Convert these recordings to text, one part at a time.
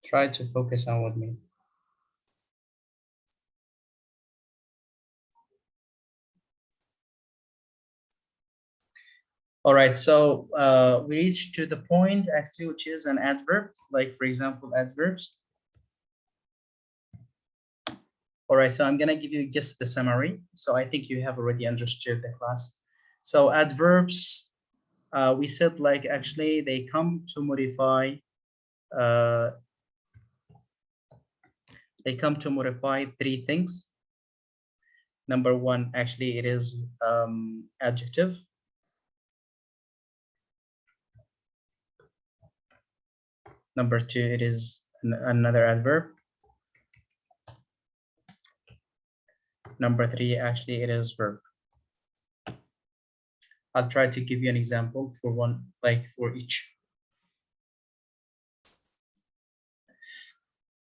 Try to focus on with me. All right, so we reached to the point actually, which is an adverb, like for example, adverbs. All right, so I'm gonna give you just the summary. So I think you have already understood the class. So adverbs, we said like actually they come to modify, three things. Number one, actually it is adjective. Number two, it is another adverb. Number three, actually it is verb. I'll try to give you an example for one, like for each.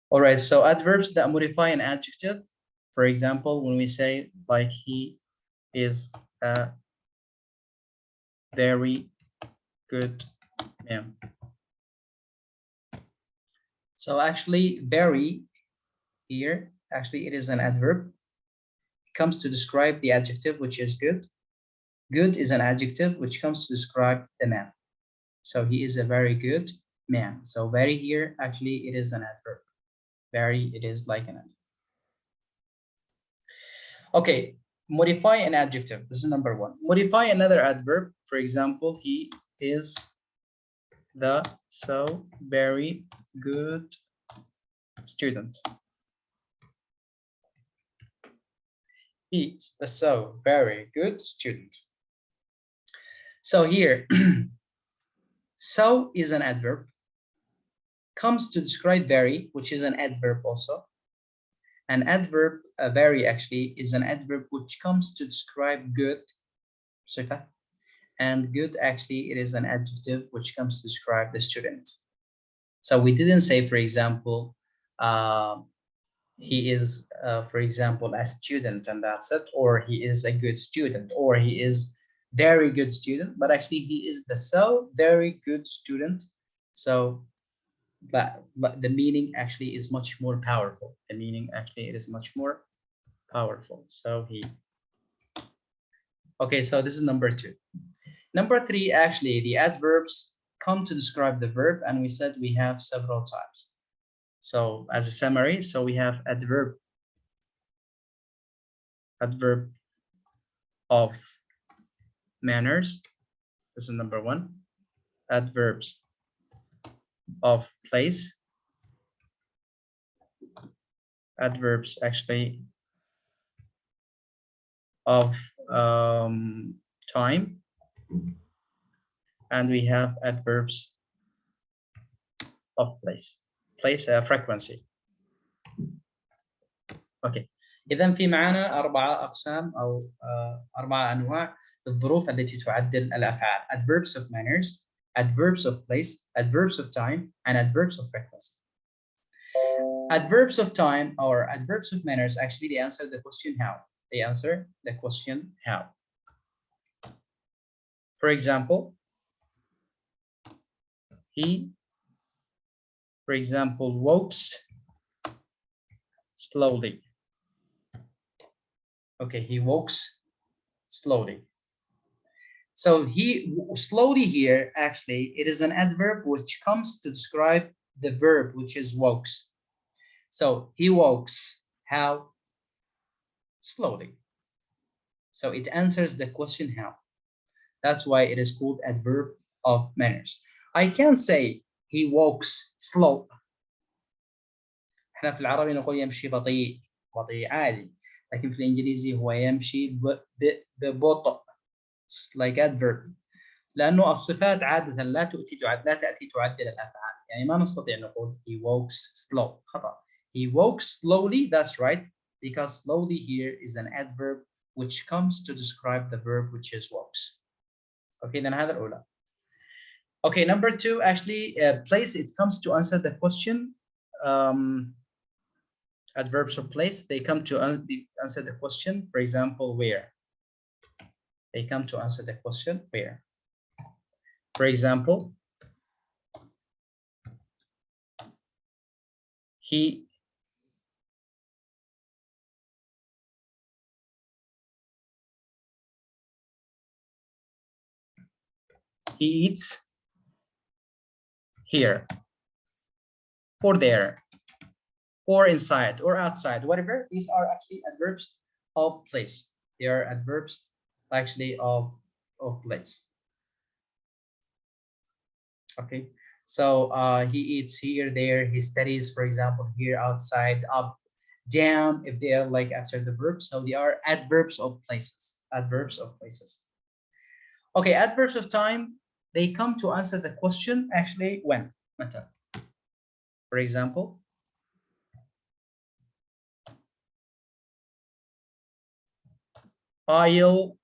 All right, so adverbs that modify an adjective. For example, when we say like he is a very good man. So actually very here, actually it is an adverb. It comes to describe the adjective, which is good. Good is an adjective which comes to describe the man. So he is a very good man. So very here, actually it is an adverb. Very, it is like an adverb. Okay, modify an adjective. This is number one. Modify another adverb. For example, he is the so very good student. He is the so very good student. So here, so is an adverb. Comes to describe very, which is an adverb also. An adverb, very actually, is an adverb which comes to describe good, صفة, and good actually it is an adjective which comes to describe the student. So we didn't say, for example, he is, for example, a student and that's it, or he is a good student, or he is very good student, but actually he is the so very good student. So but the meaning actually is much more powerful. The meaning actually it is much more powerful. So he. Okay, so this is number two. Number three, actually the adverbs come to describe the verb, and we said we have several types. So as a summary, so we have adverb of manners. This is number one. Adverbs of place. Adverbs actually of time. And we have adverbs of place. Frequency. اوكي اذا في معنا 4 اقسام او 4 انواع الظروف التي تعدل الافعال: adverbs of manners, adverbs of place, adverbs of time, and adverbs of frequency. Adverbs of time or adverbs of manners, actually they answer the question how. They answer the question how. For example, he, for example, walks slowly. Okay, he walks slowly. So he slowly here, actually, it is an adverb which comes to describe the verb, which is walks. So he walks how? Slowly. So it answers the question how. That's why it is called adverb of manners. I can say he walks slow. احنا في العربي نقول يمشي بطيء عادي، لكن في الانجليزي هو يمشي ببطء. like adverb. لأنه الصفات عادة لا تأتي تعدل الأفعال. يعني ما نستطيع نقول he walks slow. خطأ. He walks slowly, that's right, because slowly here is an adverb which comes to describe the verb which is walks. Okay, then هذا الأولى. Okay, number two, actually, place, it comes to answer the question. Adverbs of place, they come to answer the question. For example, where? They come to answer the question where. For example, he eats here, or there, or inside, or outside, whatever. These are actually adverbs of place. They are adverbs actually of place. Okay, so he eats here, there, he studies, for example, here, outside, up, down, if they are like after the verb. So they are adverbs of places. Adverbs of places. Okay, adverbs of time, they come to answer the question actually when. For example, I'll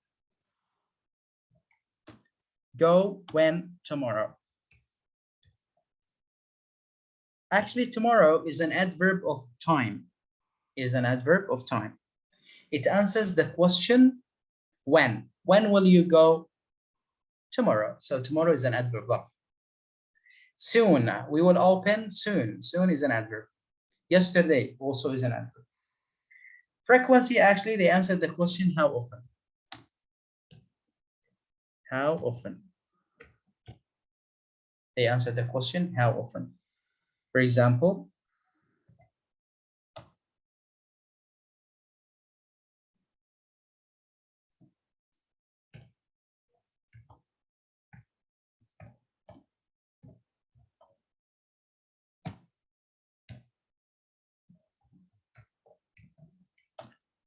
go when tomorrow. Actually, tomorrow is an adverb of time. Is an adverb of time. It answers the question when. When will you go? Tomorrow. So tomorrow is an adverb of. Soon, we will open soon. Soon is an adverb. Yesterday also is an adverb. Frequency, actually, they answered the question how often. How often? They answered the question how often. For example,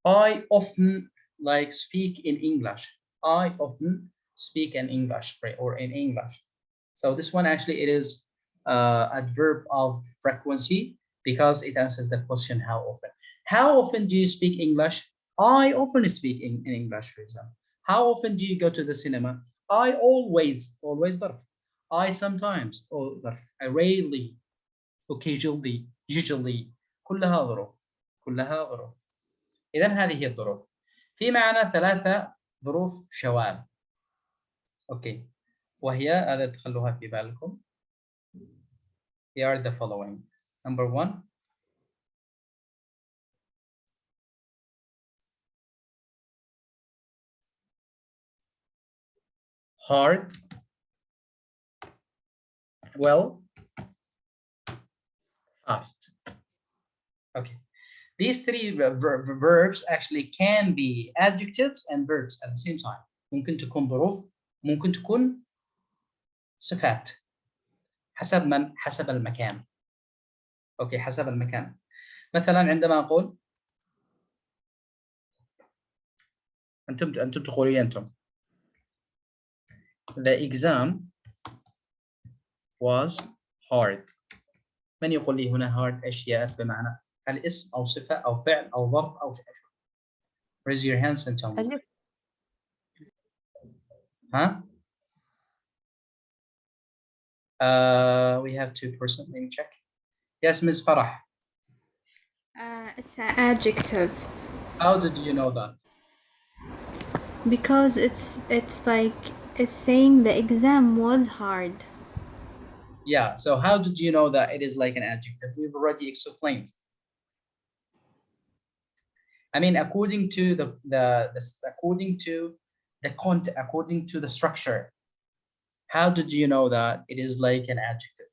I often like speak in English. I often speak in English or in English. So this one actually it is adverb of frequency because it answers the question how often. How often do you speak English? I often speak in English, for example. How often do you go to the cinema? I always ظرف. I sometimes or ظرف. I rarely, occasionally, usually. كلها ظروف. كلها ظروف. إذا هذه هي الظروف. في معنا 3 ظروف شواذ. أوكي. وهي هذا تخلوها في بالكم. They are the following. Number 1. Hard. Well. Fast. Okay. These 3 verbs actually can be adjectives and verbs at the same time. ممكن تكون ظروف، ممكن تكون صفات. حسب من؟ حسب المكان. اوكي، حسب المكان. مثلا عندما اقول انتم تقولون انتم the exam was hard. من يقول لي هنا hard ايش يأتي بمعنى؟ هل اسم او صفه او فعل او ظرف او شيء؟ Raise your hands and tell me. Huh? We have 2 persons. Let me check. Yes, Ms. Farah. It's an adjective. How did you know that? Because it's like it's saying the exam was hard. Yeah, so how did you know that it is like an adjective? We've already explained. I mean, according to the content, according to the structure, how did you know that it is like an adjective?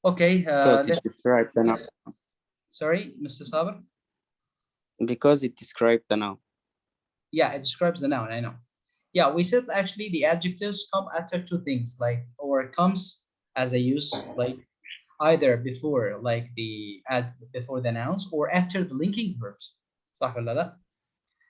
Okay, because it describes the noun. Sorry, Mr. Saber? Because it describes the noun. Yeah, it describes the noun, I know. Yeah, we said actually the adjectives come after 2 things, like, or comes as a use, like either before like before the nouns or after the linking verbs. صح ولا لا؟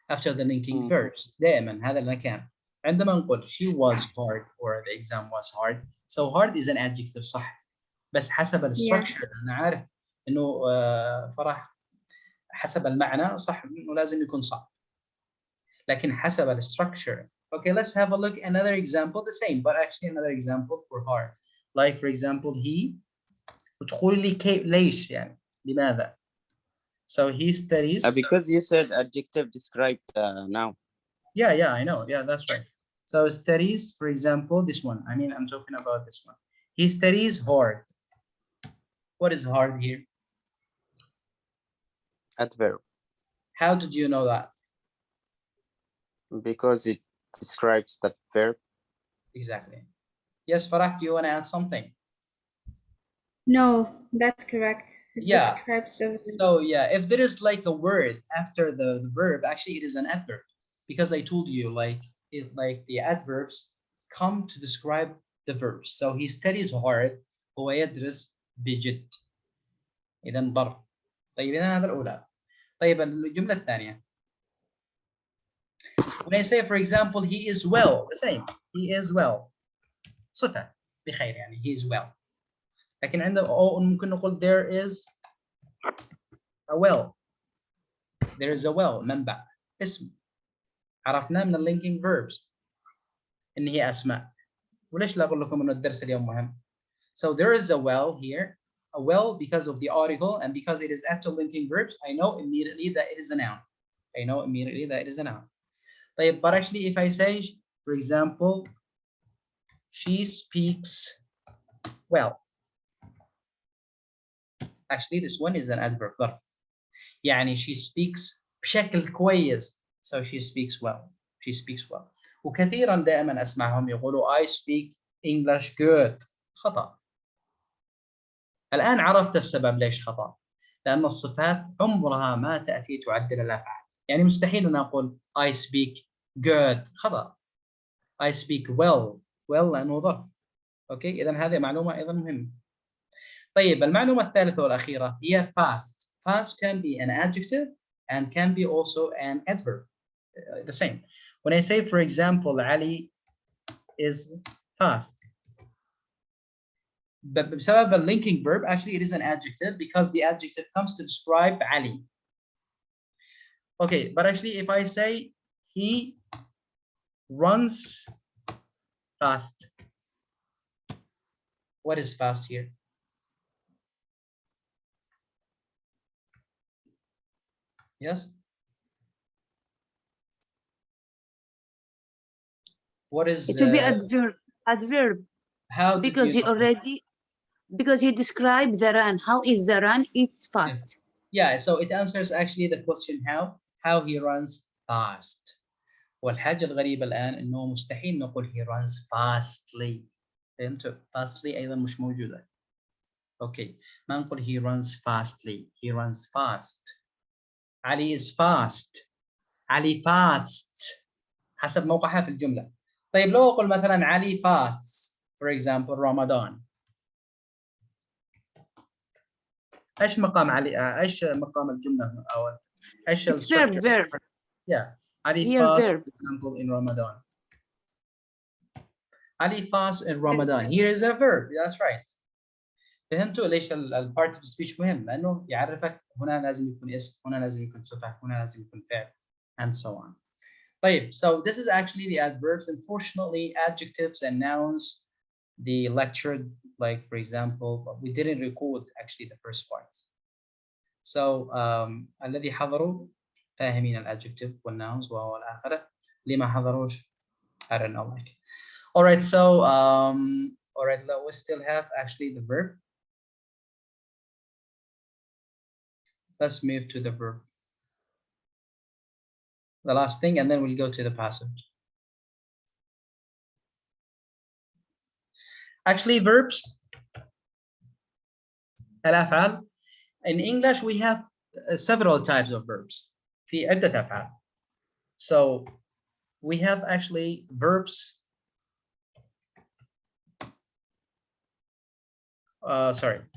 After the linking verbs. دائما هذا المكان. عندما نقول she was hard or the exam was hard. So hard is an adjective صح. بس حسب الستراكشر أنا عارف إنه فرح حسب المعنى صح إنه لازم يكون صح. لكن حسب الستراكشر. Okay, let's have a look. Another example, the same, but actually another example for hard. Like for example, he. وتقول لي كيف ليش يعني لماذا؟ So he studies. Because you said adjective described the noun. Yeah, I know. Yeah, that's right. So studies, for example, this one. I mean, I'm talking about this one. He studies hard. What is hard here? Adverb, How did you know that? because it describes the verb. Exactly. Yes, Farah, do you want to add something? No, that's correct. It Yeah. describes the So yeah, if there is like a word after the verb, actually it is an adverb, because I told you like the adverbs come to describe the verbs. So he studies hard. هو يدرس بجد. إذا ظرف. طيب إذا هذا الأولى. طيب الجملة الثانية. When I say for example he is well, the same. He is well. صفة بخير يعني he is well. لكن عندنا ممكن نقول there is a well. There is a well منبع اسم. عرفناه من linking verbs ان هي اسماء. وليش لا اقول لكم انه الدرس اليوم مهم؟ So there is a well here, a well because of the article and because it is after linking verbs, I know immediately that it is a noun. I know immediately that it is a noun. طيب, but actually if I say, for example, she speaks well. Actually this one is an adverb. ظرف. يعني she speaks بشكل كويس. So she speaks well. She speaks well. وكثيرا دائما اسمعهم يقولوا I speak English good. خطأ. الآن عرفت السبب ليش خطأ. لأن الصفات عمرها ما تأتي تعدل الأفعال. يعني مستحيل أن أقول I speak good. خطأ. I speak well. Well لأنه ظرف. أوكي. إذا هذه معلومة أيضا مهمة. طيب, المعلومة الثالثة والأخيرة هي fast. Fast can be an adjective and can be also an adverb. The same. When I say, for example, Ali is fast. But بسبب a linking verb, actually it is an adjective because the adjective comes to describe Ali. Okay, but actually if I say he runs fast, what is fast here? Yes? What is It will be adverb how did because you he already because he described the run. How is the run? It's fast. Yeah, so it answers actually the question how he runs fast. والحاجة الغريبة الآن إنه مستحيل نقول he runs fastly. فهمتوا؟ fastly أيضا مش موجودة. Okay, ما نقول he runs fastly. He runs fast. علي is fast. علي fast. حسب موقعها في الجملة. طيب لو أقول مثلا علي fasts for example رمضان. ايش مقام علي ايش مقام الجمله او ايش It's verb. Yeah, Ali Here fast verb. for example in Ramadan. Ali fast in Ramadan. Here is a verb. That's right. فهمتوا ليش البارت اوف سبيتش مهم؟ لانه يعرفك هنا لازم يكون اسم، هنا لازم يكون صفه، هنا لازم يكون فعل and so on. طيب, so this is actually the adverbs. Unfortunately, adjectives and nouns, the lecture, like for example, we didn't record actually the first parts. So الذي حضروا فاهمين الادجective والnouns والآخرة. اللي ما حضروش I don't know like. All right, so all right, we still have actually the verb. Let's move to the verb. The last thing, and then we'll go to the passive. Actually, verbs, الأفعال. In English, we have several types of verbs. في عدة أفعال. So we have actually verbs.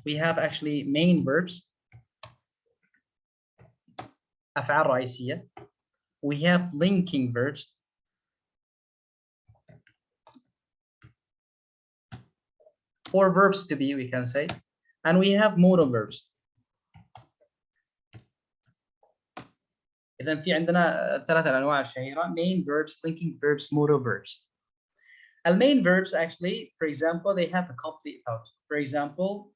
We have actually main verbs. أفعال رئيسية. We have linking verbs. Or verbs to be, we can say. And we have modal verbs. إذن في عندنا ثلاثة أنواع الشهيرة: main verbs, linking verbs, modal verbs. The main verbs actually, for example, they have a complete thought. For example,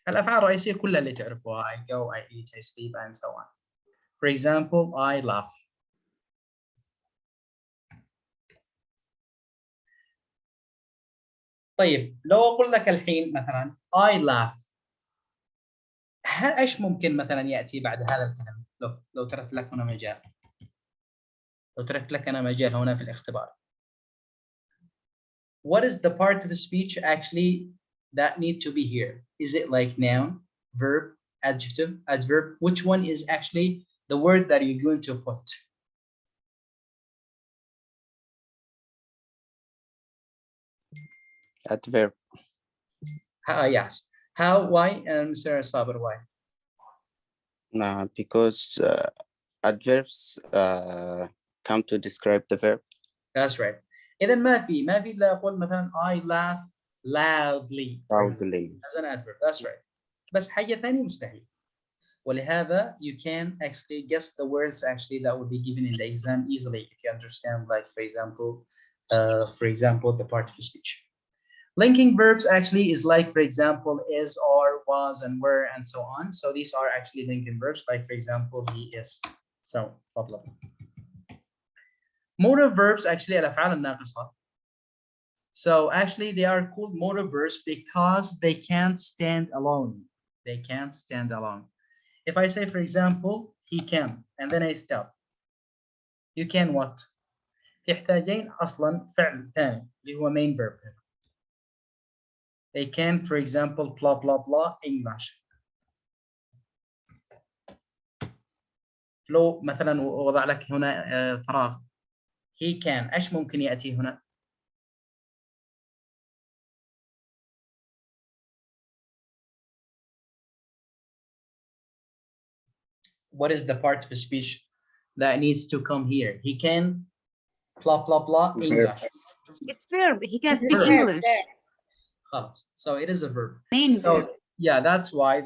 الأفعال الرئيسية كلها اللي تعرفوها: I go, I eat, I sleep, and so on. For example, I laugh. طيب لو اقول لك الحين مثلا I laugh، ايش ممكن مثلا ياتي بعد هذا الكلام؟ لو تركت لك هنا مجال، لو تركت لك انا مجال هنا في الاختبار. What is the part of speech actually that need to be here? Is it like noun, verb, adjective, adverb? Which one is actually the word that you're going to put? Adverb. Yes. How? Why? And Mr. Saber, why? Because adverbs come to describe the verb. That's right. إذا ما في إلا أقول مثلا I laugh loudly Loudly. as an adverb. That's right. بس حاجة ثانية مستحيل. ولهذا you can actually guess the words actually that will be given in the exam easily if you understand, like for example the part of speech. Linking verbs actually is like, for example, is, are, was, and were, and so on. So these are actually linking verbs, like for example he is. So blah blah. Motive verbs actually الأفعال الناقصة. So actually they are called motive verbs because they can't stand alone. They can't stand alone. If I say, for example, he can, and then I stop. You can what? يحتاجين أصلا فعل ثاني اللي هو main verb. They can, for example, blah blah blah English. لو مثلا وضع لك هنا فراغ. He can. إيش ممكن يأتي هنا؟ What is the part of speech that needs to come here? He can blah blah blah English. It's verb. He can It's speak verb. English. خلاص. So it is a verb. Main So verb. yeah, that's why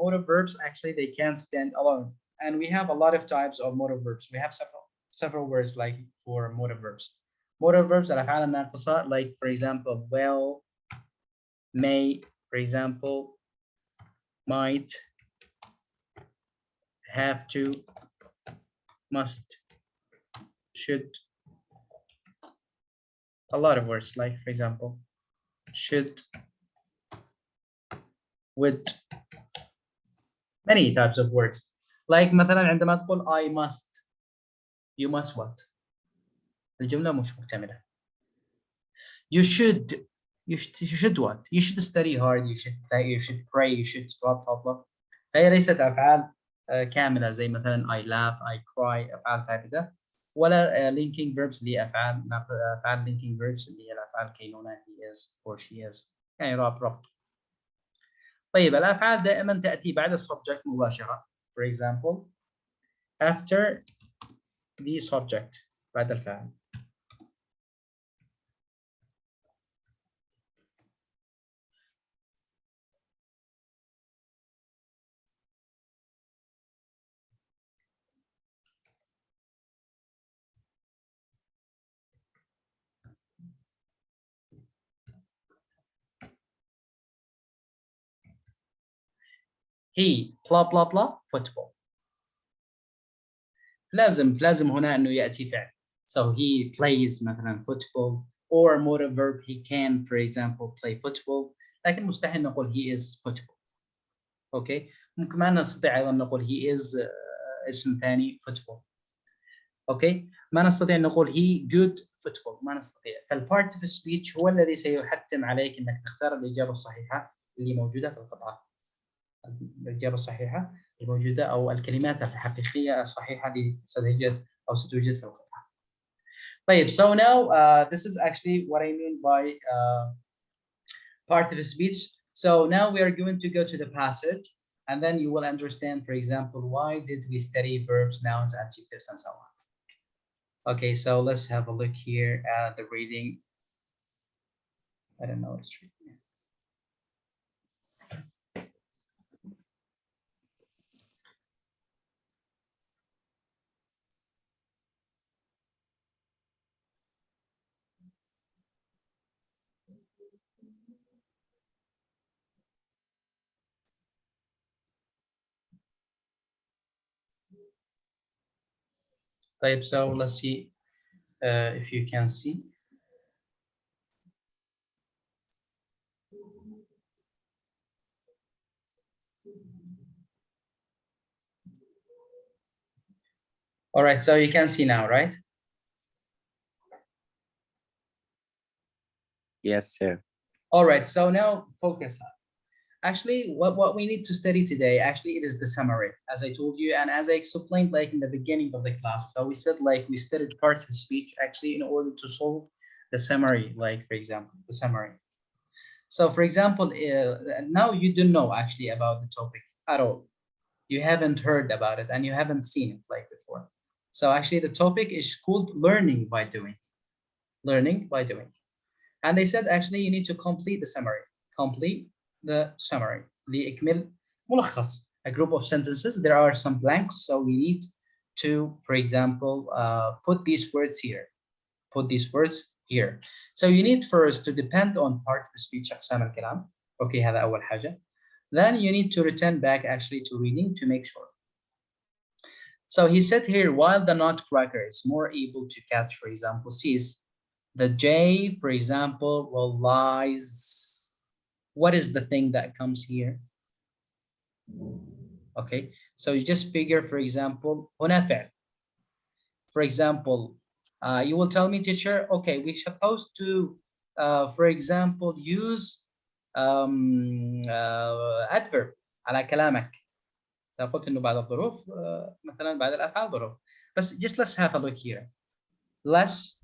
motive verbs actually they can't stand alone. And we have a lot of types of motive verbs. We have several words like for motive verbs. Motive verbs الأفعال الناقصة, like for example will, may, for example might, have to, must, should. A lot of words like for example should, would, many types of words. Like مثلا عندما تقول I must, you must what? الجملة مش مكتملة. You should what? You should study hard, you should play, you should pray, you should blah blah blah. فهي ليست أفعال كاملة زي مثلا I laugh, I cry، أفعال ثابتة. ولا linking verbs اللي هي أفعال linking verbs اللي هي الأفعال كينونة he is or she is، يعني ربط. طيب الأفعال دائما تأتي بعد السبجكت مباشرة. For example after the subject، بعد الفاعل. he blah blah blah football. لازم هنا انه ياتي فعل. So he plays مثلا football, or motive verb he can for example play football. لكن مستحيل نقول he is football. اوكي. ممكن ما نستطيع ايضا نقول he is اسم ثاني football. اوكي. ما نستطيع نقول he good football، ما نستطيع. فالبارت of speech هو الذي سيحتم عليك انك تختار الاجابه الصحيحه اللي موجوده في القطعه. الإجابة الصحيحة الموجودة أو الكلمات الحقيقية الصحيحة اللي ستوجد في القطعة. طيب, so now this is actually what I mean by part of speech. So now we are going to go to the passage, and then you will understand, for example, why did we study verbs, nouns, adjectives, and so on. Okay, so let's have a look here at the reading. I don't know what it's reading. Type, so let's see if you can see. All right, so you can see now, right? Yes, sir. All right, so now focus. Actually, what we need to study today, actually, it is the summary, as I told you, and as I explained like in the beginning of the class. So we said like we studied part of speech actually in order to solve the summary, like for example, the summary. So for example, now you don't know actually about the topic at all. You haven't heard about it and you haven't seen it like before. So actually the topic is called learning by doing. Learning by doing. And they said actually you need to complete the summary. Complete the summary. لإكمل ملخص. A group of sentences. There are some blanks, so we need to, for example, put these words here. Put these words here. So you need first to depend on part of the speech أقسام الكلام. Okay, هذا أول حاجة. Then you need to return back actually to reading to make sure. So he said here, while the nutcracker is more able to catch, for example, C's, the J, for example, will lies. What is the thing that comes here? Okay, so you just figure, for example, هنا فعل. For example, you will tell me, teacher, okay, we're supposed to, for example, use adverb على كلامك. قلت إنه بعد الظروف مثلا بعد الأفعال ظروف. بس just let's have a look here. Less,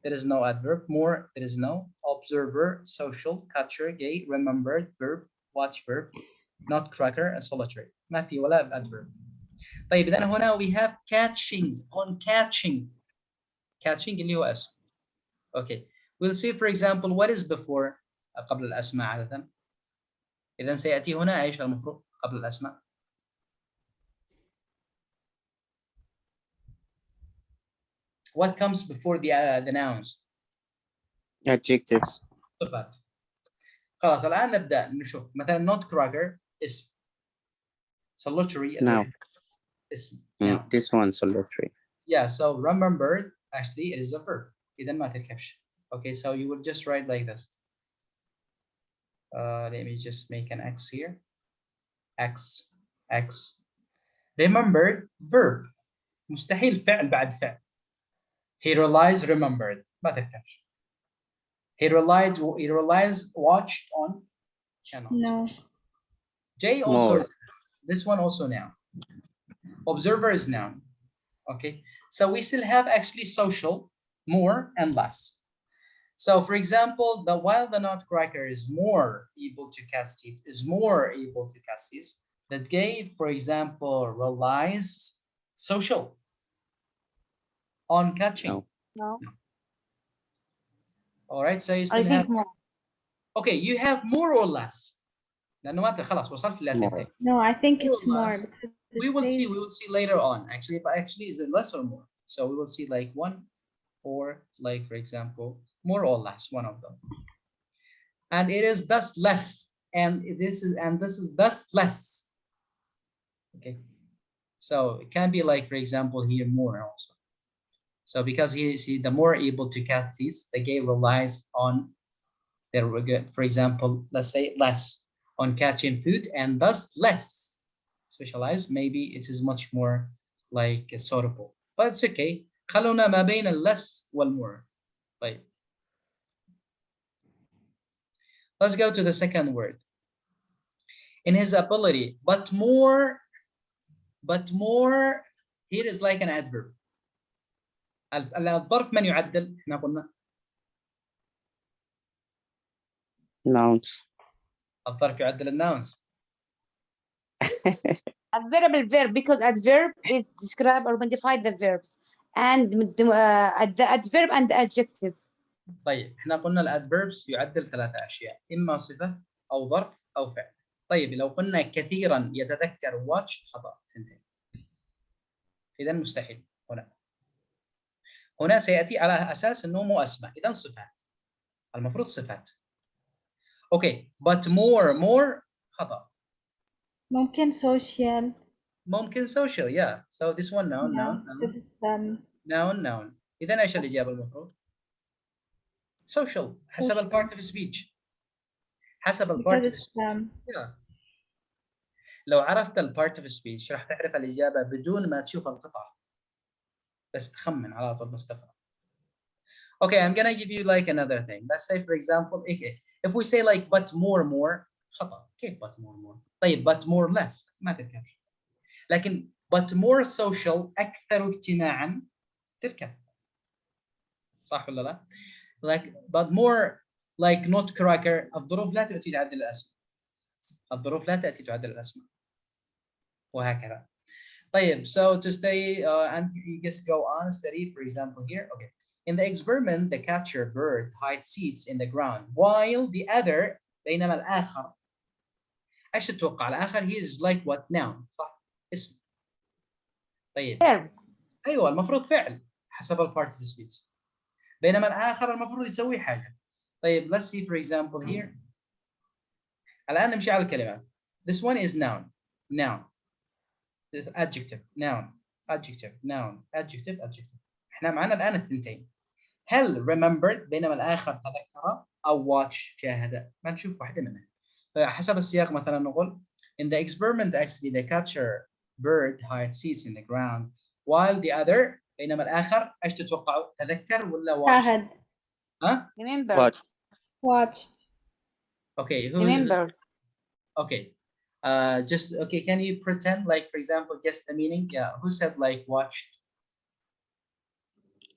there is no adverb. More, there is no. Observer, social, catcher, gay, remembered, verb, watch verb, nutcracker, and solitary. ما في ولا adverb. طيب إذا هنا we have catching, on catching. Catching اللي هو اسم. Okay. We'll see for example what is before قبل الأسماء عادة. إذا سيأتي هنا إيش المفروض قبل الأسماء؟ What comes before the nouns? Adjectives. صفات. خلاص الآن نبدأ نشوف مثلا nutcracker اسم. Solitary Now. اسم. Now. This one solitary. Yeah, so remembered actually is a verb. إذا ما تركبش. Okay, so you will just write like this. Let me just make an X here. X. Remembered verb. مستحيل فعل بعد فعل. He realized remembered. ما تركبش. He realized watched on cannot. No. J also More. is this one also noun. Observer is noun. Okay, so we still have actually social, more and less. So for example, while the nutcracker is more able to catch seeds, that gave, for example, relies social on catching. No. All right, so you still I have think more. okay, you have more or less. لأنه ما خلاص وصلت للثنتين. No, I think More or it's more. less. Because We will see later on actually, but actually is it less or more? So we will see like one or like for example more or less, one of them. And it is thus less, and this is thus less. Okay, so it can be like for example here more also. So because he the more able to catch seeds, the gay relies on their, for example, let's say less on catching food and thus less specialized. Maybe it is much more like suitable, but it's okay. خلونا ما بين less والmore. طيب. Let's go to the second word. In his ability, but more here is like an adverb. الظرف من يعدل؟ احنا قلنا Nouns. الظرف يعدل الناونز. Adverbial verb, because adverb is describe or modify the verbs, and the adverb and the adjective. طيب احنا قلنا الادفيربس يعدل ثلاثة أشياء، إما صفة أو ظرف أو فعل. طيب لو قلنا كثيرا يتذكر watch خطأ. إذا مستحيل هنا سيأتي على أساس أنه مو أسماء، إذا صفات. المفروض صفات. Okay, but more خطأ. ممكن social. ممكن social, yeah. So this one noun, Yeah, noun. because it's noun. إذا إيش الإجابة المفروض؟ social. حسب ال part of speech. حسب ال part of speech. Yeah. لو عرفت ال part of speech راح تعرف الإجابة بدون ما تشوف القطعة. بس تخمن على طول بس تقرأ. Okay, I'm gonna give you like another thing. Let's say for example, if we say like but more خطأ. كيف but more؟ طيب but more less ما تركب. لكن but more social أكثر اجتماعا تركب. صح ولا لا؟ Like but more like not cracker. الظروف لا تأتي تعدل الأسماء. الظروف لا تأتي تعدل الأسماء. وهكذا. طيب, so to stay and you just go on study, for example here. Okay. In the experiment, the catcher bird hides seeds in the ground while the other بينما الآخر. ايش تتوقع؟ الآخر he is like what noun صح؟ اسم. طيب. verb. ايوه المفروض فعل حسب البارت of speech. بينما الآخر المفروض يسوي حاجة. طيب, let's see for example here. الآن نمشي على الكلمات. This one is noun. Noun. Adjective. Noun. Adjective. Noun. Adjective. Adjective. احنا معنا الآن الثنتين. هل remembered بينما الآخر تذكر أو watch شاهد؟ ما نشوف واحدة منها. فحسب السياق مثلا نقول in the experiment actually the catcher bird hides seeds in the ground while the other بينما الآخر ايش تتوقعوا؟ تذكر ولا watch؟ شاهد. ها؟ Remember. Watch. Watched. Okay. Remember. Okay. Just okay. Can you pretend like for example guess the meaning? Yeah. Who said like watched?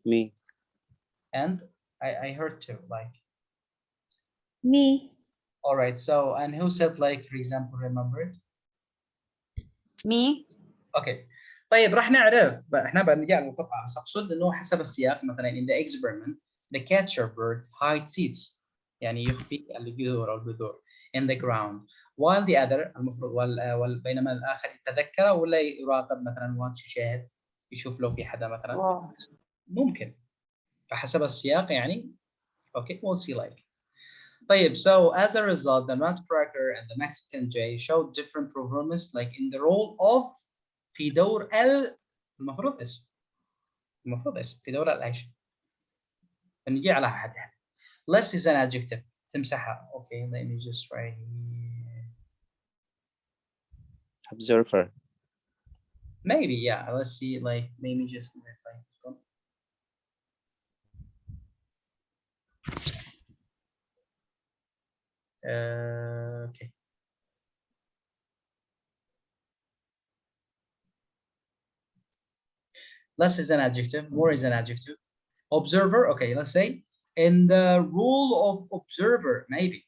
Me. And I heard too like. Me. All right. So and who said like for example remembered? Me. اوكي. طيب راح نعرف احنا بنرجع للقطعه بس اقصد انه حسب السياق مثلا in the experiment the catcher bird hides seeds يعني يخفي الجذور او البذور in the ground while the other المفروض بينما الاخر يتذكر ولا يراقب مثلا واتش يشاهد يشوف لو في حدا مثلا Wow. ممكن فحسب السياق يعني. Okay, we'll see like. طيب, so as a result the nutcracker and the Mexican jay showed different performance like in the role of في دور المفروض اسم في دور الايش نجي على حدها. less is an adjective تمسحها. Okay, let me just write here. Observer. Maybe, yeah, let's see like maybe just okay. Less is an adjective, more is an adjective. Observer, okay, let's say in the role of observer, maybe.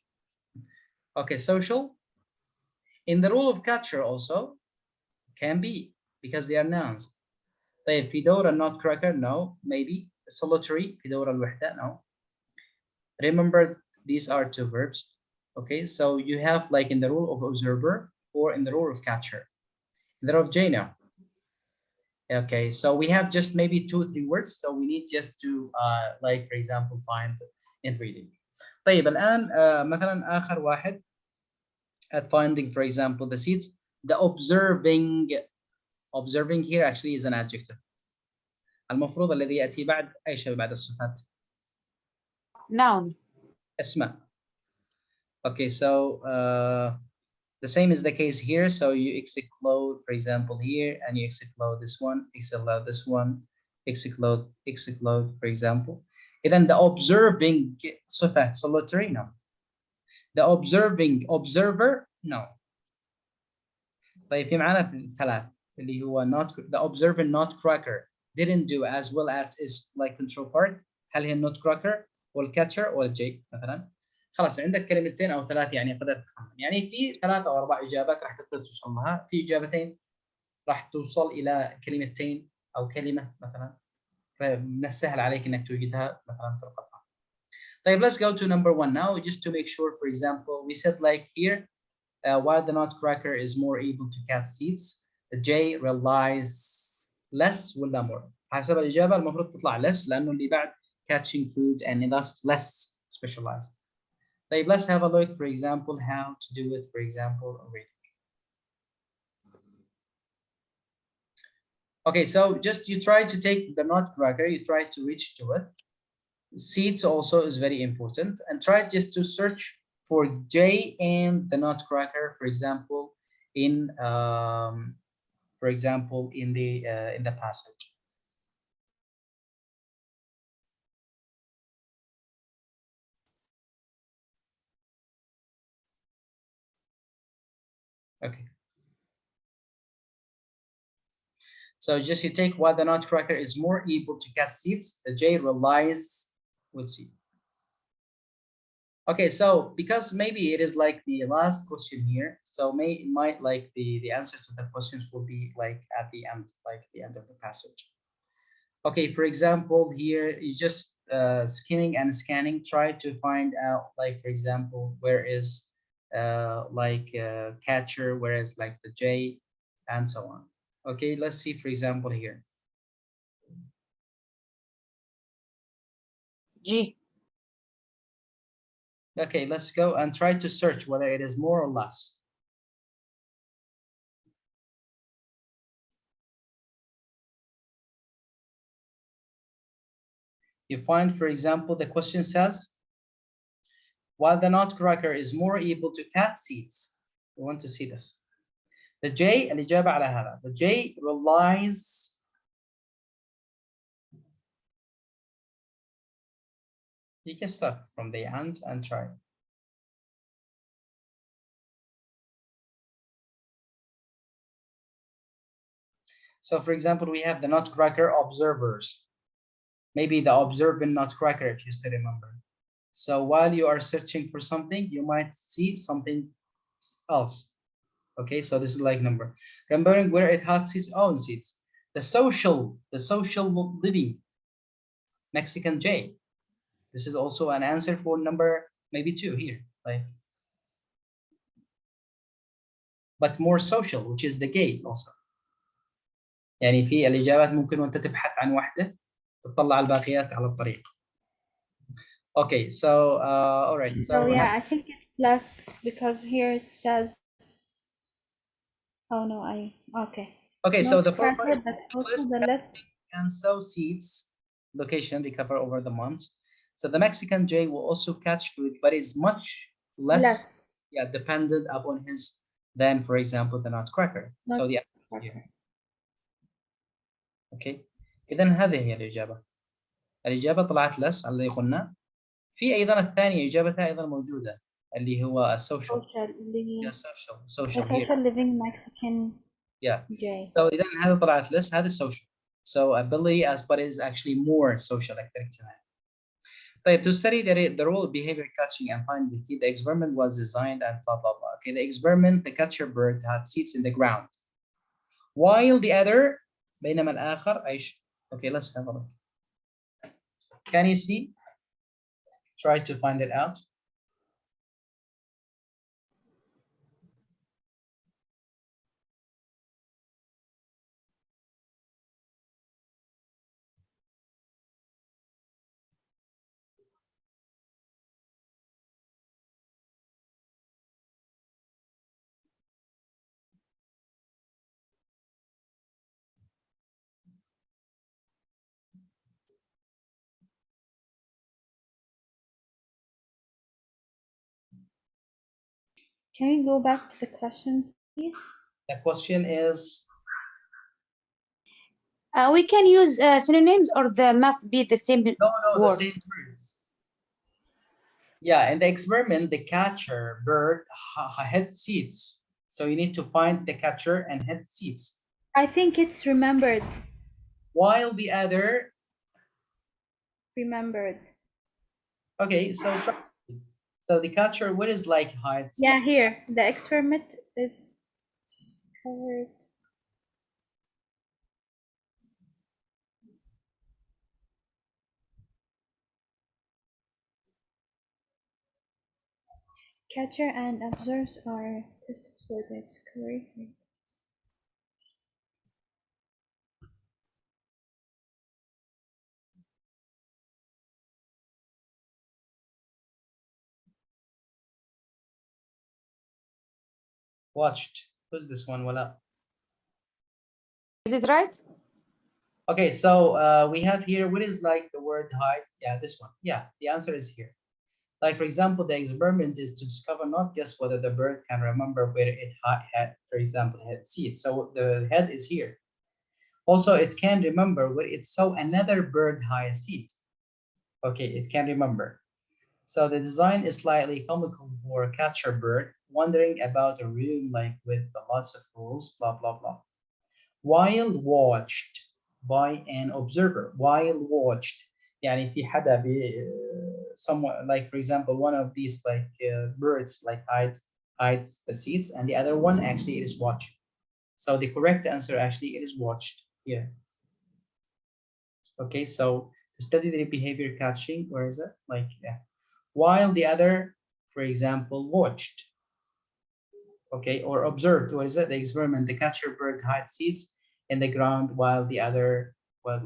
Okay, social. In the role of catcher also can be because they are nouns. طيب في دور nutcracker, no, maybe. Solitary في دور الوحدة, no. Remember, these are two verbs. Okay, so you have like in the role of observer or in the role of catcher. In the role of J now. Okay, so we have just maybe 2-3 words, so we need just to like for example find in reading. طيب الآن مثلا آخر واحد at finding for example the seats. The observing here actually is an adjective. المفروض الذي يأتي بعد أي شيء بعد الصفات. Noun. اسماء. Okay, so the same is the case here. So you exclude, for example, here, and you exclude this one, exclude this one, exclude, for example. And then the observing صفة solitary, no. The observing observer, no. طيب في معنا ثلاث اللي هو not the observer nutcracker didn't do as well as is like control part. هل هي nutcracker والcatcher والjay مثلا. خلاص عندك كلمتين او ثلاث يعني قدرت تخمن يعني في 3 أو 4 اجابات راح تقدر توصل لها. في اجابتين راح توصل الى كلمتين او كلمه مثلا فمن السهل عليك انك توجدها مثلا في القطعه. طيب, let's go to number 1 now just to make sure. For example, we said like here while the nutcracker is more able to catch seeds, the jay relies less ولا more. حسب الاجابه المفروض تطلع less لانه اللي بعد catching food and thus less specialized. طيب, let's have a look for example how to do it. For example, reading. Okay, so just you try to take the nutcracker, you try to reach to it. Seeds also is very important, and try just to search for J and the nutcracker, for example, in the passage. Okay. So just you take while the nutcracker is more able to catch seeds, the jay relies, we'll see. Okay, so because maybe it is like the last question here, so might like the answers to the questions will be like at the end, like the end of the passage. Okay, for example, here you just skimming and scanning, try to find out, like for example, where is catcher, where is like the J, and so on. Okay, let's see, for example, here. G. Okay, let's go and try to search whether it is more or less. You find, for example, the question says, while the nutcracker is more able to catch seeds. We want to see this. The J, الإجابة على هذا. The J relies. You can start from the end and try. So, for example, we have the nutcracker observers. Maybe the observant nutcracker, if you still remember. So while you are searching for something, you might see something else. Okay, so this is like number. Remembering where it has its own seats. The social living, Mexican J. This is also an answer for number maybe 2 here, like, but more social, which is the gay also. يعني في الإجابات ممكن وأنت تبحث عن واحدة تطلع الباقيات على الطريق. Okay, so all right. So yeah, I think it's less because here it says. Oh no, okay. Okay, so the former Nutcracker, but also the less. and sow seeds location they cover over the months. So the Mexican jay will also catch food, but is much less. Yeah, dependent upon his than, for example, the nutcracker. So the here. Okay, إذن هذه هي الإجابة. الإجابة طلعت less على اللي قلنا. في أيضا الثانية إجابتها أيضا موجودة اللي هو السوشيال. social here. Social living Mexican. Yeah. Jay. So إذن هذا طلعت less, هذا social. So ability as but is actually more social activity. طيب, to study the role of behavior catching and finding the key, the experiment was designed and blah blah blah. Okay, the experiment, the catcher bird had seeds in the ground, while the other بينما الآخر إيش? Okay, let's have a look. Can you see? Try to find it out. Can we go back to the question, please? The question is, We can use synonyms, or they must be the same no, word. the same words. Yeah, in the experiment, the catcher bird had seeds. So you need to find the catcher and had seeds. I think it's remembered. While the other. Remembered. Okay, so try. So the catcher, what is like hides? Yeah, here the experiment is discovered. Catcher and observers are tested for the discovery. Watched. Who's this one? Wala. Is it right? Okay, so we have here, what is like the word hide? Yeah, this one. Yeah, the answer is here. Like, for example, the experiment is to discover not just whether the bird can remember where it had, for example, had seeds. So the head is here. Also, it can remember where it saw another bird hide a seed. Okay, it can remember. So the design is slightly comical for a catcher bird wandering about a room like with lots of rules, blah, blah, blah. While watched by an observer. While watched. يعني في حدا someone, like for example, one of these like birds like hides the seeds, and the other one actually it is watched. So the correct answer actually it is watched here. Okay, so to study the behavior catching, where is it? Like, yeah. While the other, for example, watched. Okay, or observed. What is it? The experiment. The catcher bird hides seeds in the ground while the other watched.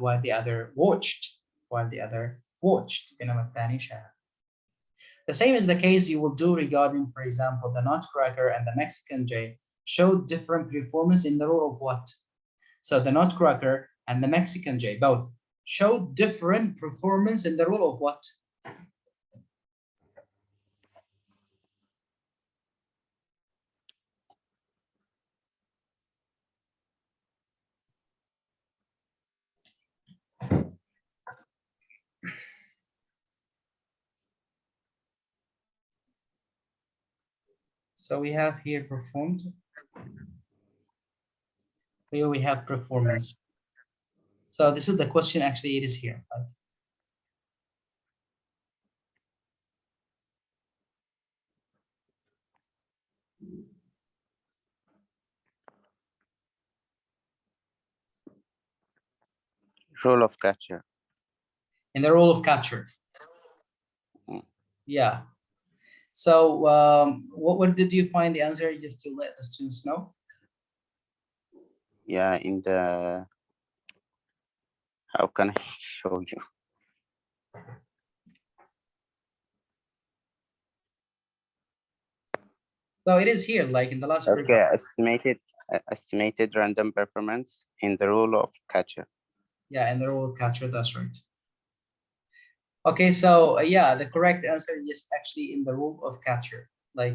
While the other watched. The same is the case you will do regarding, for example, the nutcracker and the Mexican jay showed different performance in the role of what? So the nutcracker and the Mexican jay both showed different performance in the role of what? So we have here performed. Here we have performance. So this is the question, actually it is here. Right? Role of catcher. In the role of catcher. Yeah. So where did you find the answer, just to let the students know? Yeah, in the, how can I show you? So it is here, like in the last Okay, paragraph. estimated random performance in the role of catcher. Yeah, in the role of catcher, that's right. Okay, so yeah, the correct answer is actually in the role of catcher, like